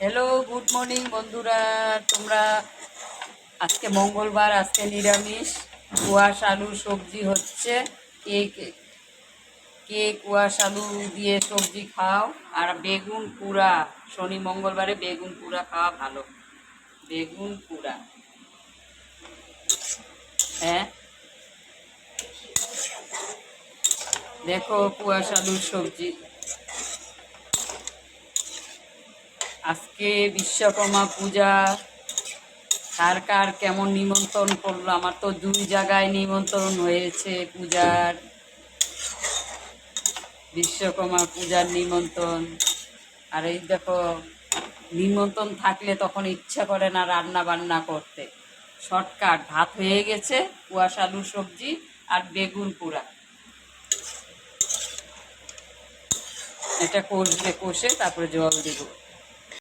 Hello, good morning বন্ধুরা। তোমরা আজকে মঙ্গলবার, আজকে নিরামিষ। কুয়াশ আলু সবজি হচ্ছে। কে কে কে কুয়াশ আলু দিয়ে সবজি খাও? আর বেগুন পোড়া, শনি মঙ্গলবারে বেগুন পোড়া খাওয়া ভালো। বেগুন পোড়া, হ্যাঁ। দেখো কুয়াশ আলুর সবজি। আজকে বিশ্বকর্মা পূজা। কার কার কেমন নিমন্ত্রণ করলো? আমার তো 2 জায়গায় নিমন্ত্রণ হয়েছে পূজার। বিশ্বকর্মা পূজার নিমন্ত্রণ। আর এই দেখো, নিমন্ত্রণ থাকলে তখন ইচ্ছা করে না রান্না বান্না করতে। শর্টকাট ভাত হয়ে গেছে, কুয়াশ আলু সবজি আর বেগুন পোড়া। এটা কষবে, কষে তারপরে জল দেবো।